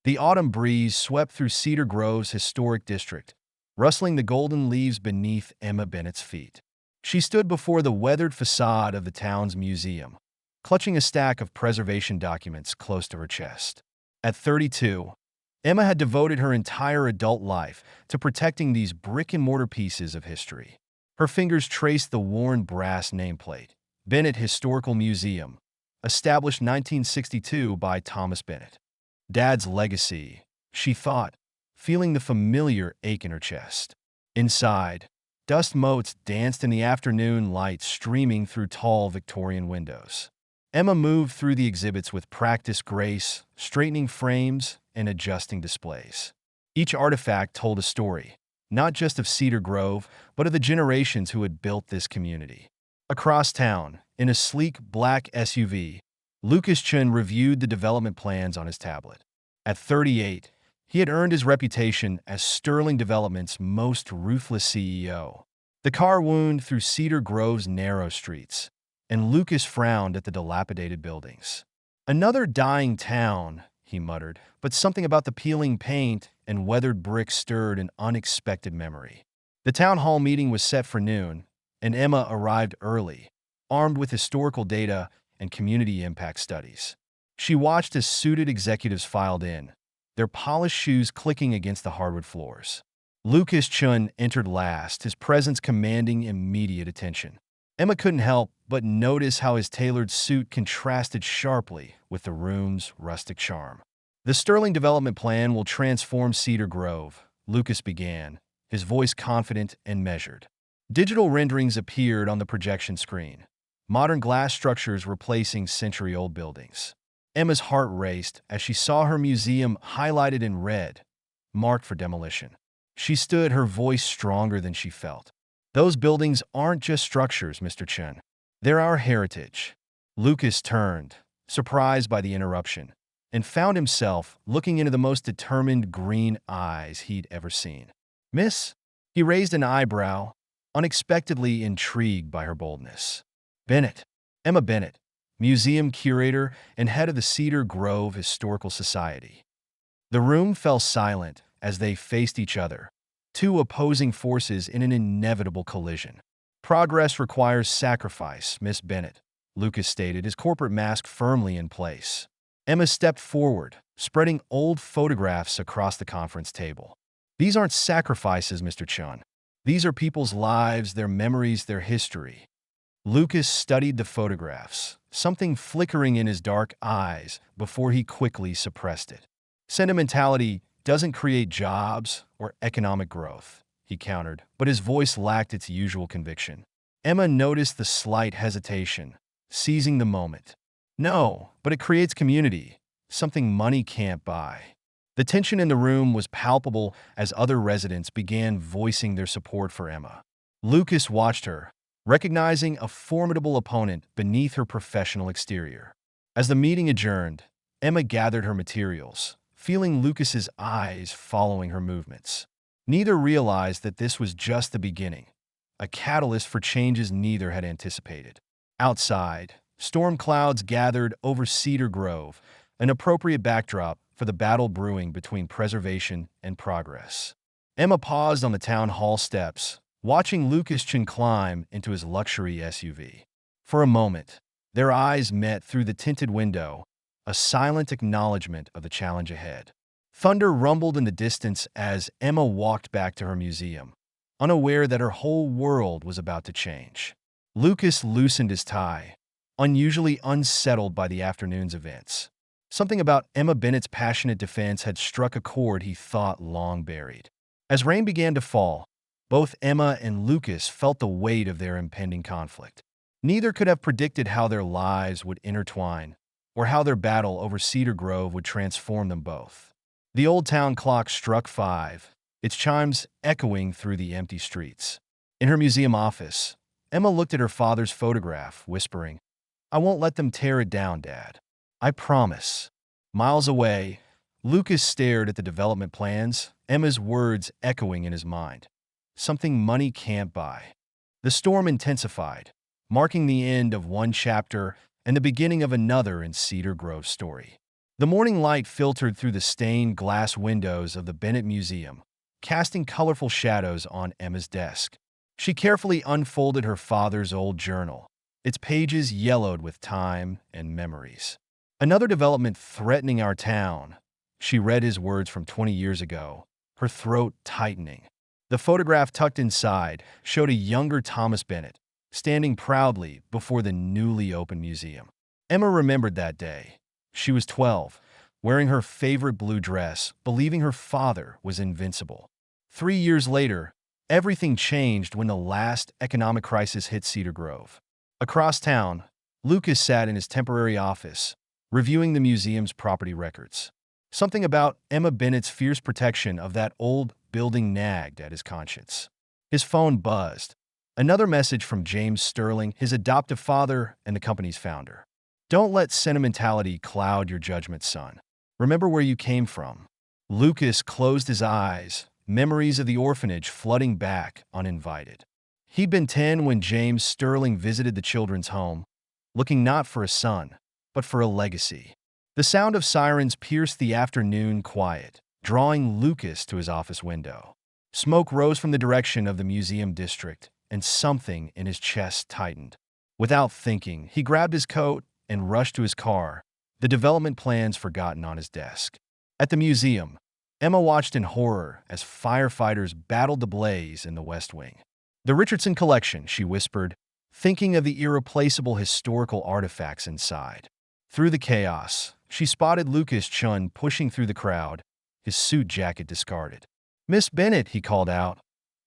The autumn breeze swept through Cedar Grove's historic district, rustling the golden leaves beneath Emma Bennett's feet. She stood before the weathered facade of the town's museum, clutching a stack of preservation documents close to her chest. At 32, Emma had devoted her entire adult life to protecting these brick-and-mortar pieces of history. Her fingers traced the worn brass nameplate, Bennett Historical Museum, established 1962 by Thomas Bennett. Dad's legacy, she thought, feeling the familiar ache in her chest. Inside, dust motes danced in the afternoon light streaming through tall Victorian windows. Emma moved through the exhibits with practiced grace, straightening frames and adjusting displays. Each artifact told a story, not just of Cedar Grove, but of the generations who had built this community. Across town, in a sleek black SUV, Lucas Chen reviewed the development plans on his tablet. At 38, he had earned his reputation as Sterling Development's most ruthless CEO. The car wound through Cedar Grove's narrow streets, and Lucas frowned at the dilapidated buildings. "Another dying town," he muttered, but something about the peeling paint and weathered brick stirred an unexpected memory. The town hall meeting was set for noon, and Emma arrived early, armed with historical data and community impact studies. She watched as suited executives filed in, their polished shoes clicking against the hardwood floors. Lucas Chen entered last, his presence commanding immediate attention. Emma couldn't help but notice how his tailored suit contrasted sharply with the room's rustic charm. "The Sterling Development Plan will transform Cedar Grove," Lucas began, his voice confident and measured. Digital renderings appeared on the projection screen, modern glass structures replacing century-old buildings. Emma's heart raced as she saw her museum highlighted in red, marked for demolition. She stood, her voice stronger than she felt. "Those buildings aren't just structures, Mr. Chen. They're our heritage." Lucas turned, surprised by the interruption, and found himself looking into the most determined green eyes he'd ever seen. "Miss?" He raised an eyebrow, unexpectedly intrigued by her boldness. "Bennett, Emma Bennett, museum curator and head of the Cedar Grove Historical Society." The room fell silent as they faced each other, two opposing forces in an inevitable collision. "Progress requires sacrifice, Miss Bennett," Lucas stated, his corporate mask firmly in place. Emma stepped forward, spreading old photographs across the conference table. "These aren't sacrifices, Mr. Chen. These are people's lives, their memories, their history." Lucas studied the photographs, something flickering in his dark eyes before he quickly suppressed it. "Sentimentality doesn't create jobs or economic growth," he countered, but his voice lacked its usual conviction. Emma noticed the slight hesitation, seizing the moment. "No, but it creates community, something money can't buy." The tension in the room was palpable as other residents began voicing their support for Emma. Lucas watched her, recognizing a formidable opponent beneath her professional exterior. As the meeting adjourned, Emma gathered her materials, feeling Lucas's eyes following her movements. Neither realized that this was just the beginning, a catalyst for changes neither had anticipated. Outside, storm clouds gathered over Cedar Grove, an appropriate backdrop for the battle brewing between preservation and progress. Emma paused on the town hall steps, watching Lucas Chen climb into his luxury SUV. For a moment, their eyes met through the tinted window, a silent acknowledgement of the challenge ahead. Thunder rumbled in the distance as Emma walked back to her museum, unaware that her whole world was about to change. Lucas loosened his tie, unusually unsettled by the afternoon's events. Something about Emma Bennett's passionate defense had struck a chord he thought long buried. As rain began to fall, both Emma and Lucas felt the weight of their impending conflict. Neither could have predicted how their lives would intertwine, or how their battle over Cedar Grove would transform them both. The old town clock struck 5, its chimes echoing through the empty streets. In her museum office, Emma looked at her father's photograph, whispering, "I won't let them tear it down, Dad. I promise." Miles away, Lucas stared at the development plans, Emma's words echoing in his mind. Something money can't buy. The storm intensified, marking the end of one chapter and the beginning of another in Cedar Grove's story. The morning light filtered through the stained glass windows of the Bennett Museum, casting colorful shadows on Emma's desk. She carefully unfolded her father's old journal, its pages yellowed with time and memories. Another development threatening our town. She read his words from 20 years ago, her throat tightening. The photograph tucked inside showed a younger Thomas Bennett, standing proudly before the newly opened museum. Emma remembered that day. She was 12, wearing her favorite blue dress, believing her father was invincible. 3 years later, everything changed when the last economic crisis hit Cedar Grove. Across town, Lucas sat in his temporary office, reviewing the museum's property records. Something about Emma Bennett's fierce protection of that old building nagged at his conscience. His phone buzzed. Another message from James Sterling, his adoptive father and the company's founder. Don't let sentimentality cloud your judgment, son. Remember where you came from. Lucas closed his eyes, memories of the orphanage flooding back uninvited. He'd been 10 when James Sterling visited the children's home, looking not for a son, but for a legacy. The sound of sirens pierced the afternoon quiet, drawing Lucas to his office window. Smoke rose from the direction of the museum district, and something in his chest tightened. Without thinking, he grabbed his coat and rushed to his car, the development plans forgotten on his desk. At the museum, Emma watched in horror as firefighters battled the blaze in the West Wing. The Richardson collection, she whispered, thinking of the irreplaceable historical artifacts inside. Through the chaos, she spotted Lucas Chen pushing through the crowd, his suit jacket discarded. "Miss Bennett," he called out,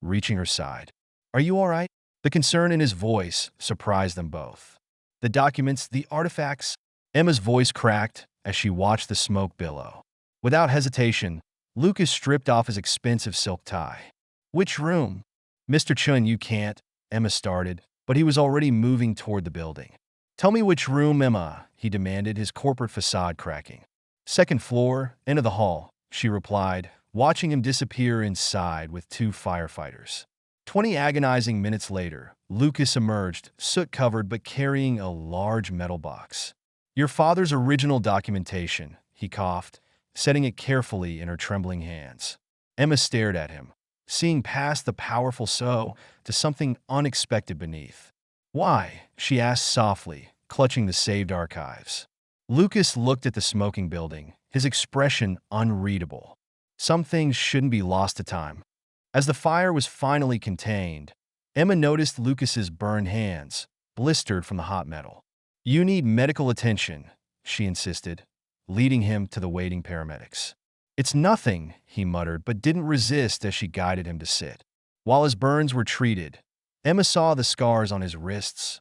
reaching her side. "Are you all right?" The concern in his voice surprised them both. "The documents, the artifacts." Emma's voice cracked as she watched the smoke billow. Without hesitation, Lucas stripped off his expensive silk tie. "Which room?" "Mr. Chun, you can't," Emma started, but he was already moving toward the building. "Tell me which room, Emma," he demanded, his corporate facade cracking. "Second floor, end of the hall," she replied, watching him disappear inside with 2 firefighters. 20 agonizing minutes later, Lucas emerged, soot-covered but carrying a large metal box. "Your father's original documentation," he coughed, setting it carefully in her trembling hands. Emma stared at him, seeing past the powerful so to something unexpected beneath. "Why?" she asked softly, clutching the saved archives. Lucas looked at the smoking building, his expression unreadable. Some things shouldn't be lost to time. As the fire was finally contained, Emma noticed Lucas's burned hands, blistered from the hot metal. "You need medical attention," she insisted, leading him to the waiting paramedics. "It's nothing," he muttered, but didn't resist as she guided him to sit. While his burns were treated, Emma saw the scars on his wrists,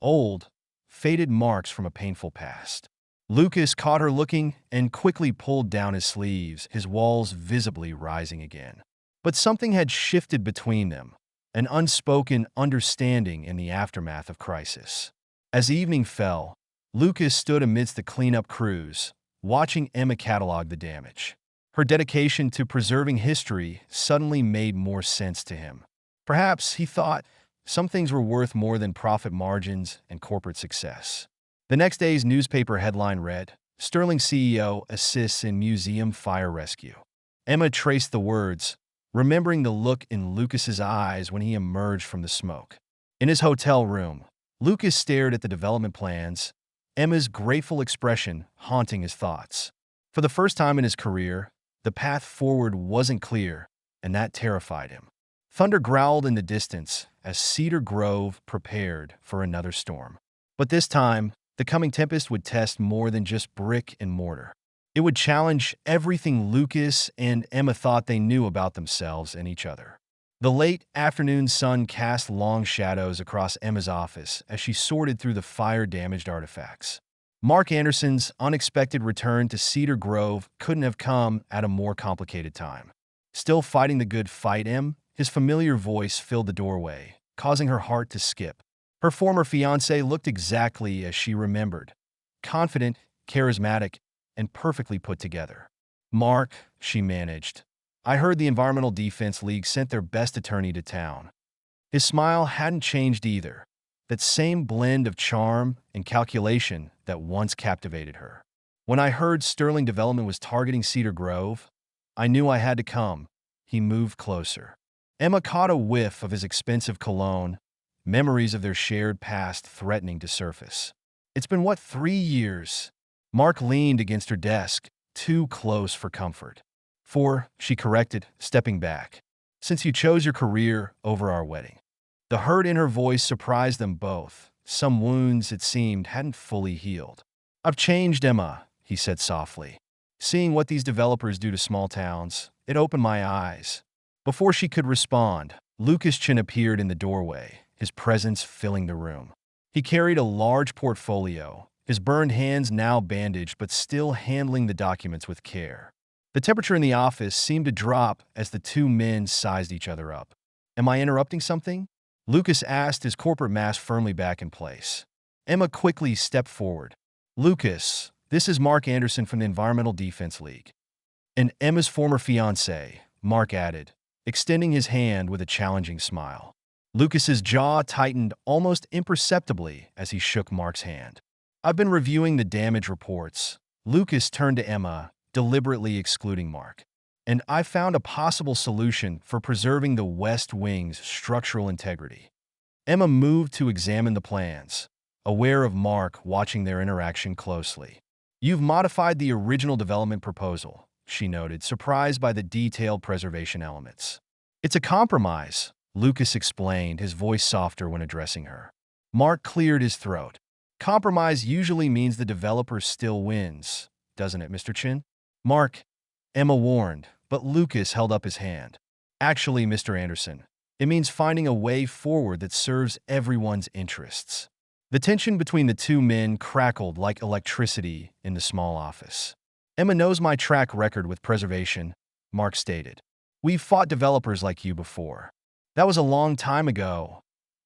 old, faded marks from a painful past. Lucas caught her looking and quickly pulled down his sleeves, his walls visibly rising again. But something had shifted between them, an unspoken understanding in the aftermath of crisis. As evening fell, Lucas stood amidst the cleanup crews, watching Emma catalog the damage. Her dedication to preserving history suddenly made more sense to him. Perhaps, he thought, some things were worth more than profit margins and corporate success. The next day's newspaper headline read, "Sterling CEO assists in museum fire rescue." Emma traced the words, remembering the look in Lucas's eyes when he emerged from the smoke. In his hotel room, Lucas stared at the development plans, Emma's grateful expression haunting his thoughts. For the first time in his career, the path forward wasn't clear, and that terrified him. Thunder growled in the distance as Cedar Grove prepared for another storm. But this time, the coming tempest would test more than just brick and mortar. It would challenge everything Lucas and Emma thought they knew about themselves and each other. The late afternoon sun cast long shadows across Emma's office as she sorted through the fire-damaged artifacts. Mark Anderson's unexpected return to Cedar Grove couldn't have come at a more complicated time. Still fighting the good fight, his familiar voice filled the doorway, causing her heart to skip. Her former fiancé looked exactly as she remembered, confident, charismatic, and perfectly put together. "Mark," she managed, "I heard the Environmental Defense League sent their best attorney to town." His smile hadn't changed either, that same blend of charm and calculation that once captivated her. When I heard Sterling Development was targeting Cedar Grove, I knew I had to come. He moved closer. Emma caught a whiff of his expensive cologne, memories of their shared past threatening to surface. It's been, what, 3 years? Mark leaned against her desk, too close for comfort. 4, she corrected, stepping back. Since you chose your career over our wedding. The hurt in her voice surprised them both. Some wounds, it seemed, hadn't fully healed. I've changed, Emma, he said softly. Seeing what these developers do to small towns, it opened my eyes. Before she could respond, Lucas Chen appeared in the doorway, his presence filling the room. He carried a large portfolio, his burned hands now bandaged but still handling the documents with care. The temperature in the office seemed to drop as the two men sized each other up. Am I interrupting something? Lucas asked, his corporate mask firmly back in place. Emma quickly stepped forward. Lucas, this is Mark Anderson from the Environmental Defense League. And Emma's former fiancé, Mark added, extending his hand with a challenging smile. Lucas's jaw tightened almost imperceptibly as he shook Mark's hand. I've been reviewing the damage reports. Lucas turned to Emma, deliberately excluding Mark. And I found a possible solution for preserving the West Wing's structural integrity. Emma moved to examine the plans, aware of Mark watching their interaction closely. You've modified the original development proposal, she noted, surprised by the detailed preservation elements. It's a compromise, Lucas explained, his voice softer when addressing her. Mark cleared his throat. Compromise usually means the developer still wins, doesn't it, Mr. Chen? Mark, Emma warned, but Lucas held up his hand. Actually, Mr. Anderson, it means finding a way forward that serves everyone's interests. The tension between the two men crackled like electricity in the small office. Emma knows my track record with preservation, Mark stated. We've fought developers like you before. That was a long time ago,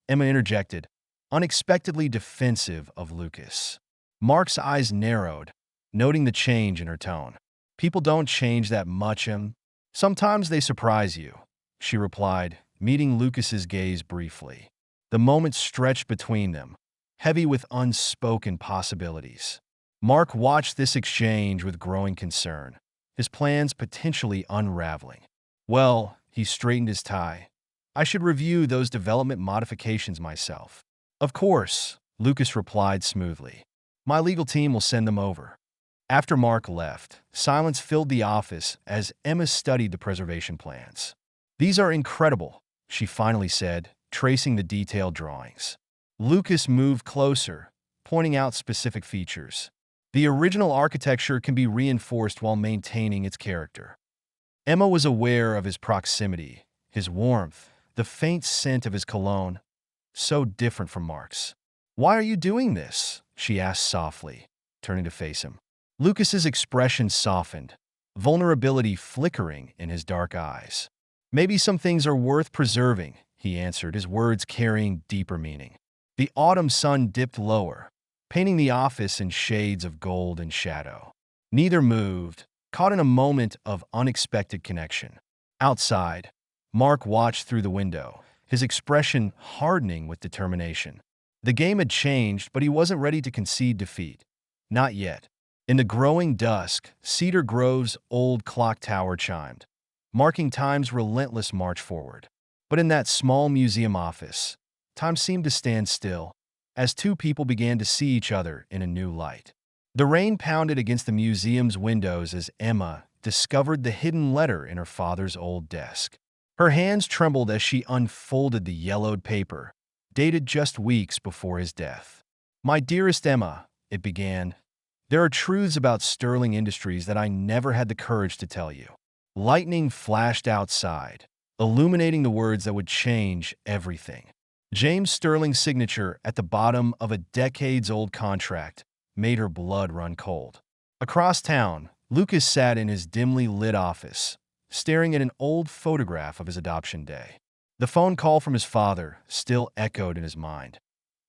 Emma interjected, unexpectedly defensive of Lucas. Mark's eyes narrowed, noting the change in her tone. People don't change that much, Em. Sometimes they surprise you, she replied, meeting Lucas's gaze briefly. The moment stretched between them, heavy with unspoken possibilities. Mark watched this exchange with growing concern, his plans potentially unraveling. Well, he straightened his tie. I should review those development modifications myself. Of course, Lucas replied smoothly. My legal team will send them over. After Mark left, silence filled the office as Emma studied the preservation plans. These are incredible, she finally said, tracing the detailed drawings. Lucas moved closer, pointing out specific features. The original architecture can be reinforced while maintaining its character. Emma was aware of his proximity, his warmth, the faint scent of his cologne, so different from Mark's. Why are you doing this? She asked softly, turning to face him. Lucas's expression softened, vulnerability flickering in his dark eyes. Maybe some things are worth preserving, he answered, his words carrying deeper meaning. The autumn sun dipped lower, painting the office in shades of gold and shadow. Neither moved, caught in a moment of unexpected connection. Outside, Mark watched through the window, his expression hardening with determination. The game had changed, but he wasn't ready to concede defeat. Not yet. In the growing dusk, Cedar Grove's old clock tower chimed, marking time's relentless march forward. But in that small museum office, time seemed to stand still, as two people began to see each other in a new light. The rain pounded against the museum's windows as Emma discovered the hidden letter in her father's old desk. Her hands trembled as she unfolded the yellowed paper, dated just weeks before his death. My dearest Emma, it began, there are truths about Sterling Industries that I never had the courage to tell you. Lightning flashed outside, illuminating the words that would change everything. James Sterling's signature at the bottom of a decades-old contract made her blood run cold. Across town, Lucas sat in his dimly lit office, staring at an old photograph of his adoption day. The phone call from his father still echoed in his mind.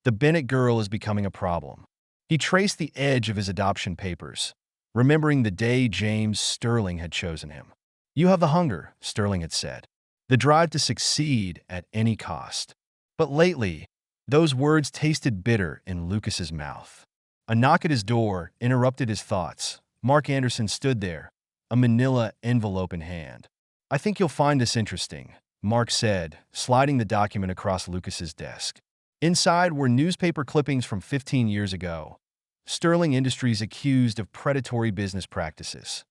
The Bennett girl is becoming a problem. He traced the edge of his adoption papers, remembering the day James Sterling had chosen him. You have the hunger, Sterling had said, the drive to succeed at any cost. But lately, those words tasted bitter in Lucas's mouth. A knock at his door interrupted his thoughts, Mark Anderson stood there, a manila envelope in hand. "I think you'll find this interesting," Mark said, sliding the document across Lucas's desk. Inside were newspaper clippings from 15 years ago. Sterling Industries accused of predatory business practices.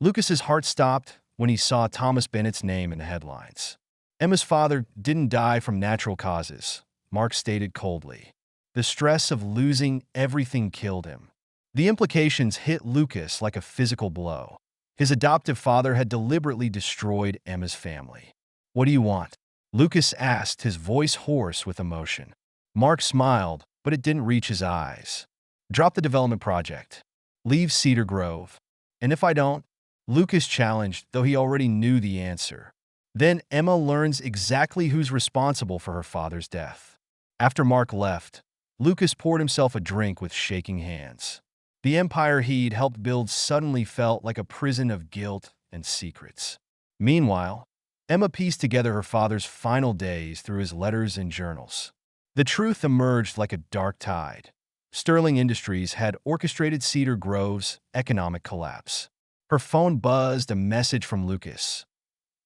Lucas's heart stopped when he saw Thomas Bennett's name in the headlines. Emma's father didn't die from natural causes, Mark stated coldly. The stress of losing everything killed him. The implications hit Lucas like a physical blow. His adoptive father had deliberately destroyed Emma's family. "What do you want?" Lucas asked, his voice hoarse with emotion. Mark smiled, but it didn't reach his eyes. "Drop the development project. Leave Cedar Grove. And if I don't?" Lucas challenged, though he already knew the answer. "Then Emma learns exactly who's responsible for her father's death." After Mark left, Lucas poured himself a drink with shaking hands. The empire he'd helped build suddenly felt like a prison of guilt and secrets. Meanwhile, Emma pieced together her father's final days through his letters and journals. The truth emerged like a dark tide. Sterling Industries had orchestrated Cedar Grove's economic collapse. Her phone buzzed, a message from Lucas.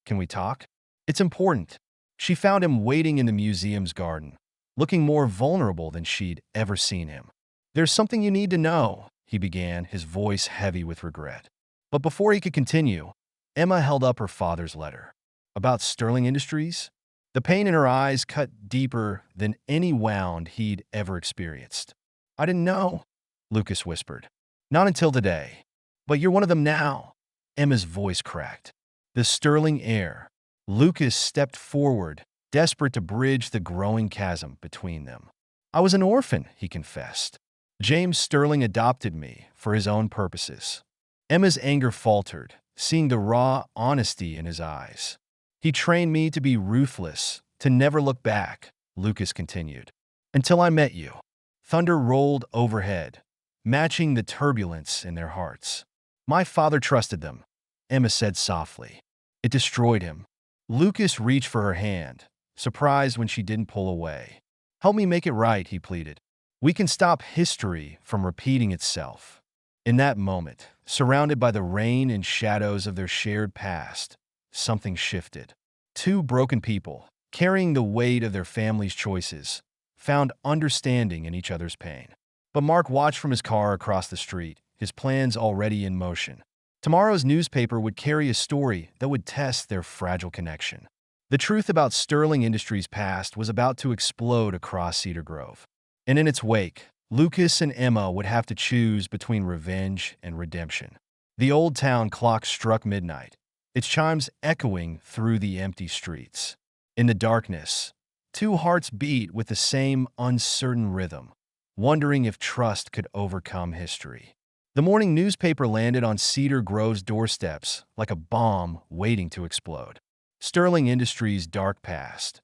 "Can we talk?" "It's important." She found him waiting in the museum's garden, looking more vulnerable than she'd ever seen him. "There's something you need to know," he began, his voice heavy with regret. But before he could continue, Emma held up her father's letter. "About Sterling Industries?" The pain in her eyes cut deeper than any wound he'd ever experienced. "I didn't know," Lucas whispered. "Not until today. But you're one of them now." Emma's voice cracked. The Sterling heir. Lucas stepped forward, desperate to bridge the growing chasm between them. "I was an orphan," he confessed. "James Sterling adopted me for his own purposes." Emma's anger faltered, seeing the raw honesty in his eyes. "He trained me to be ruthless, to never look back," Lucas continued. "Until I met you." Thunder rolled overhead, matching the turbulence in their hearts. "My father trusted them," Emma said softly. "It destroyed him." Lucas reached for her hand, surprised when she didn't pull away. "Help me make it right," he pleaded. "We can stop history from repeating itself." In that moment, surrounded by the rain and shadows of their shared past, something shifted. Two broken people, carrying the weight of their family's choices, found understanding in each other's pain. But Mark watched from his car across the street, his plans already in motion. Tomorrow's newspaper would carry a story that would test their fragile connection. The truth about Sterling Industries' past was about to explode across Cedar Grove. And in its wake, Lucas and Emma would have to choose between revenge and redemption. The old town clock struck midnight, its chimes echoing through the empty streets. In the darkness, two hearts beat with the same uncertain rhythm, wondering if trust could overcome history. The morning newspaper landed on Cedar Grove's doorsteps like a bomb waiting to explode. Sterling Industries' dark past.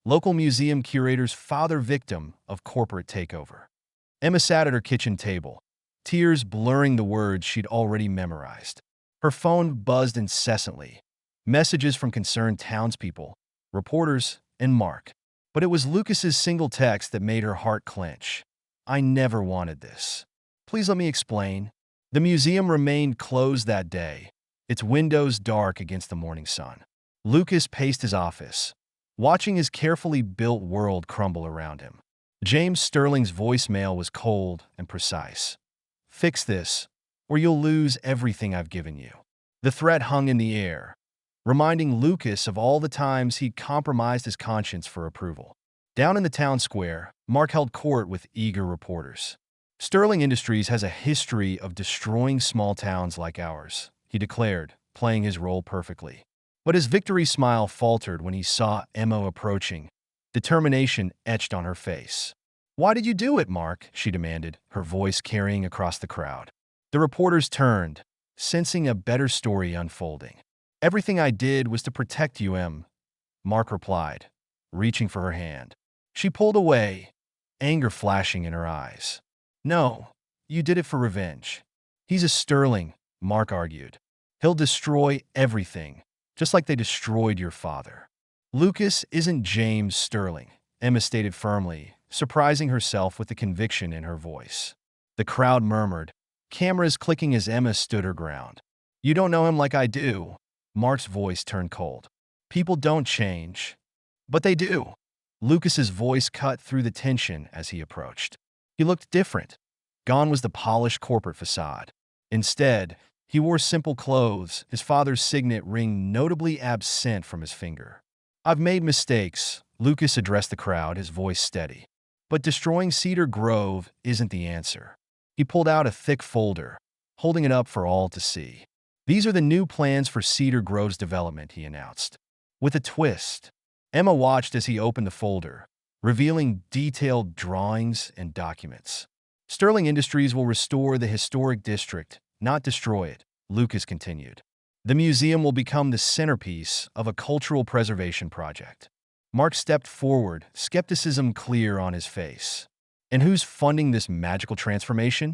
Local museum curator's father victim of corporate takeover. Emma sat at her kitchen table, tears blurring the words she'd already memorized. Her phone buzzed incessantly, messages from concerned townspeople, reporters, and Mark. But it was Lucas's single text that made her heart clench. "I never wanted this. Please let me explain." The museum remained closed that day, its windows dark against the morning sun. Lucas paced his office, watching his carefully built world crumble around him. James Sterling's voicemail was cold and precise. "Fix this, or you'll lose everything I've given you." The threat hung in the air, reminding Lucas of all the times he'd compromised his conscience for approval. Down in the town square, Mark held court with eager reporters. "Sterling Industries has a history of destroying small towns like ours," he declared, playing his role perfectly. But his victory smile faltered when he saw Emma approaching, determination etched on her face. "Why did you do it, Mark?" she demanded, her voice carrying across the crowd. The reporters turned, sensing a better story unfolding. "Everything I did was to protect you, Em," Mark replied, reaching for her hand. She pulled away, anger flashing in her eyes. "No, you did it for revenge." "He's a Sterling," Mark argued. "He'll destroy everything, just like they destroyed your father." "Lucas isn't James Sterling," Emma stated firmly, surprising herself with the conviction in her voice. The crowd murmured, cameras clicking as Emma stood her ground. You don't know him like I do. Mark's voice turned cold. People don't change. But they do. Lucas's voice cut through the tension as he approached. He looked different. Gone was the polished corporate facade. Instead, he wore simple clothes, his father's signet ring notably absent from his finger. I've made mistakes, Lucas addressed the crowd, his voice steady. But destroying Cedar Grove isn't the answer. He pulled out a thick folder, holding it up for all to see. These are the new plans for Cedar Grove's development, he announced. With a twist, Emma watched as he opened the folder, revealing detailed drawings and documents. Sterling Industries will restore the historic district, not destroy it, Lucas continued. The museum will become the centerpiece of a cultural preservation project. Mark stepped forward, skepticism clear on his face. And who's funding this magical transformation?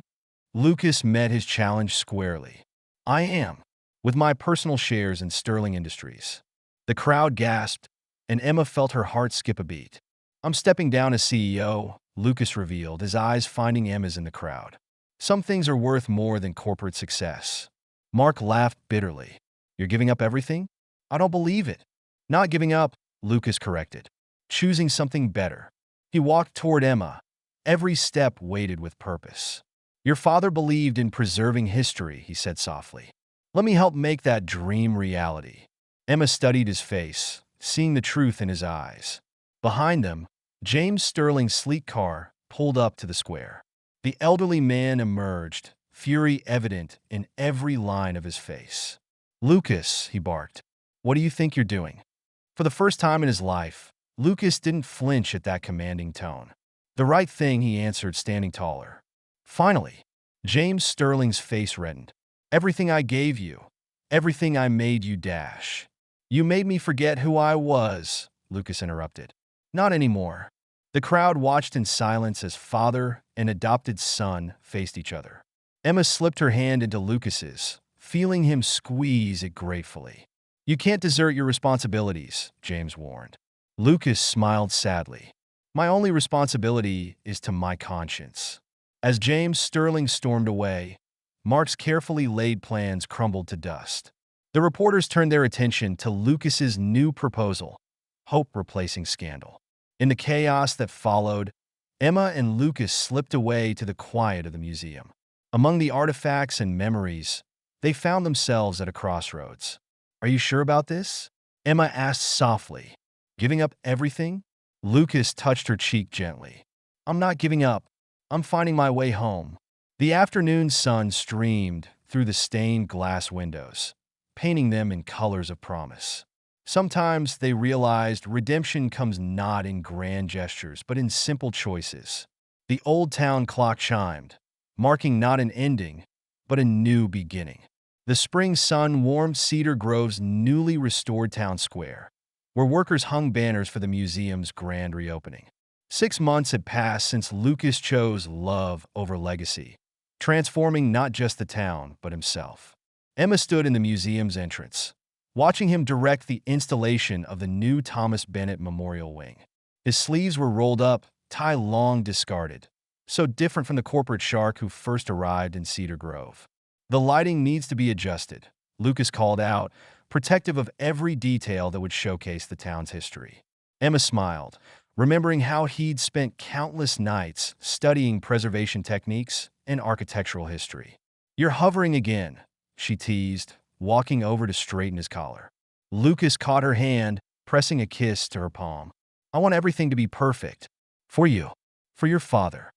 Lucas met his challenge squarely. I am, with my personal shares in Sterling Industries. The crowd gasped, and Emma felt her heart skip a beat. I'm stepping down as CEO, Lucas revealed, his eyes finding Emma's in the crowd. Some things are worth more than corporate success. Mark laughed bitterly. You're giving up everything? I don't believe it. Not giving up, Lucas corrected. Choosing something better. He walked toward Emma, every step weighted with purpose. Your father believed in preserving history, he said softly. Let me help make that dream reality. Emma studied his face, seeing the truth in his eyes. Behind them, James Sterling's sleek car pulled up to the square. The elderly man emerged, fury evident in every line of his face. Lucas, he barked, what do you think you're doing? For the first time in his life, Lucas didn't flinch at that commanding tone. The right thing, he answered, standing taller. Finally, James Sterling's face reddened. Everything I gave you, everything I made you dash. You made me forget who I was, Lucas interrupted. Not anymore. The crowd watched in silence as father and adopted son faced each other. Emma slipped her hand into Lucas's, feeling him squeeze it gratefully. You can't desert your responsibilities, James warned. Lucas smiled sadly. My only responsibility is to my conscience. As James Sterling stormed away, Mark's carefully laid plans crumbled to dust. The reporters turned their attention to Lucas's new proposal, hope replacing scandal. In the chaos that followed, Emma and Lucas slipped away to the quiet of the museum. Among the artifacts and memories, they found themselves at a crossroads. Are you sure about this? Emma asked softly. Giving up everything? Lucas touched her cheek gently. I'm not giving up. I'm finding my way home. The afternoon sun streamed through the stained glass windows, painting them in colors of promise. Sometimes they realized redemption comes not in grand gestures, but in simple choices. The old town clock chimed, marking not an ending, but a new beginning. The spring sun warmed Cedar Grove's newly restored town square, where workers hung banners for the museum's grand reopening. 6 months had passed since Lucas chose love over legacy, transforming not just the town, but himself. Emma stood in the museum's entrance, watching him direct the installation of the new Thomas Bennett Memorial Wing. His sleeves were rolled up, tie long discarded, so different from the corporate shark who first arrived in Cedar Grove. The lighting needs to be adjusted, Lucas called out, protective of every detail that would showcase the town's history. Emma smiled, remembering how he'd spent countless nights studying preservation techniques and architectural history. You're hovering again, she teased, walking over to straighten his collar. Lucas caught her hand, pressing a kiss to her palm. I want everything to be perfect. For you. For your father.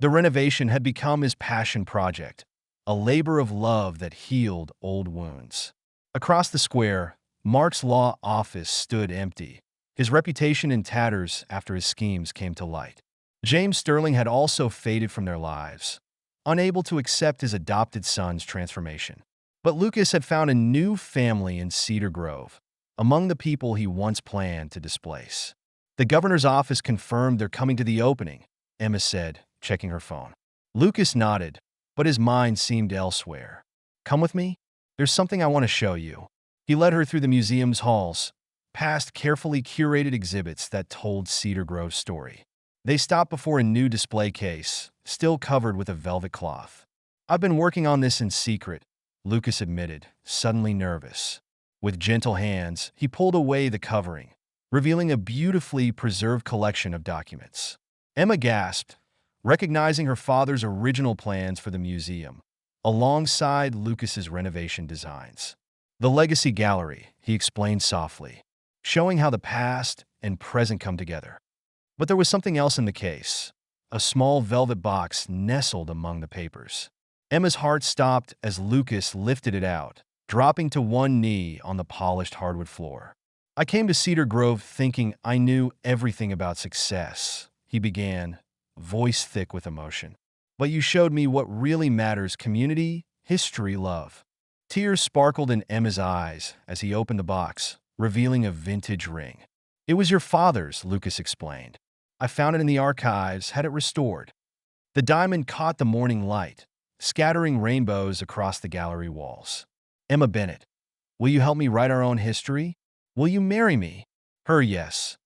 The renovation had become his passion project, a labor of love that healed old wounds. Across the square, Mark's law office stood empty, his reputation in tatters after his schemes came to light. James Sterling had also faded from their lives, unable to accept his adopted son's transformation. But Lucas had found a new family in Cedar Grove, among the people he once planned to displace. The governor's office confirmed they're coming to the opening, Emma said, checking her phone. Lucas nodded, but his mind seemed elsewhere. Come with me? There's something I want to show you. He led her through the museum's halls, past carefully curated exhibits that told Cedar Grove's story. They stopped before a new display case, still covered with a velvet cloth. I've been working on this in secret, Lucas admitted, suddenly nervous. With gentle hands, he pulled away the covering, revealing a beautifully preserved collection of documents. Emma gasped, recognizing her father's original plans for the museum, alongside Lucas's renovation designs. The Legacy Gallery, he explained softly, showing how the past and present come together. But there was something else in the case, a small velvet box nestled among the papers. Emma's heart stopped as Lucas lifted it out, dropping to one knee on the polished hardwood floor. I came to Cedar Grove thinking I knew everything about success, he began, voice thick with emotion. But you showed me what really matters: community, history, love. Tears sparkled in Emma's eyes as he opened the box, revealing a vintage ring. It was your father's, Lucas explained. I found it in the archives, had it restored. The diamond caught the morning light, scattering rainbows across the gallery walls. Emma Bennett, will you help me write our own history? Will you marry me? Her yes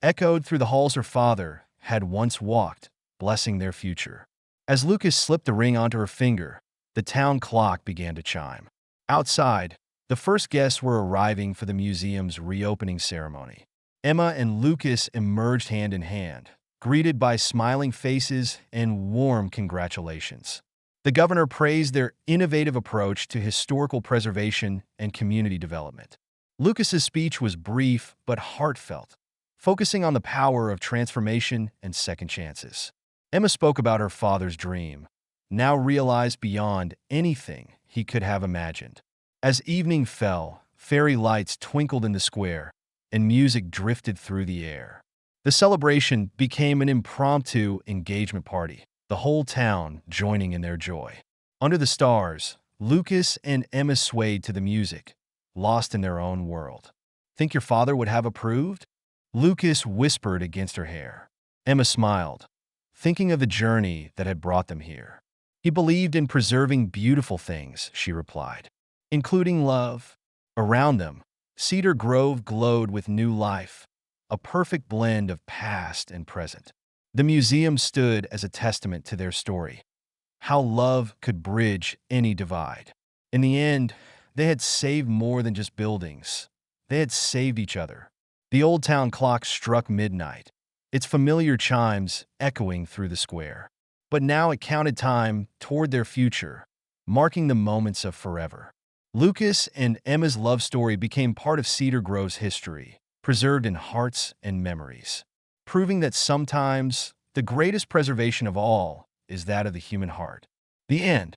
echoed through the halls her father had once walked, blessing their future. As Lucas slipped the ring onto her finger, the town clock began to chime. Outside, the first guests were arriving for the museum's reopening ceremony. Emma and Lucas emerged hand in hand, greeted by smiling faces and warm congratulations. The governor praised their innovative approach to historical preservation and community development. Lucas's speech was brief but heartfelt, focusing on the power of transformation and second chances. Emma spoke about her father's dream, now realized beyond anything he could have imagined. As evening fell, fairy lights twinkled in the square, and music drifted through the air. The celebration became an impromptu engagement party, the whole town joining in their joy. Under the stars, Lucas and Emma swayed to the music, lost in their own world. Think your father would have approved? Lucas whispered against her hair. Emma smiled, thinking of the journey that had brought them here. He believed in preserving beautiful things, she replied, including love. Around them, Cedar Grove glowed with new life, a perfect blend of past and present. The museum stood as a testament to their story, how love could bridge any divide. In the end, they had saved more than just buildings. They had saved each other. The old town clock struck midnight, its familiar chimes echoing through the square. But now it counted time toward their future, marking the moments of forever. Lucas and Emma's love story became part of Cedar Grove's history, preserved in hearts and memories, proving that sometimes the greatest preservation of all is that of the human heart. The end.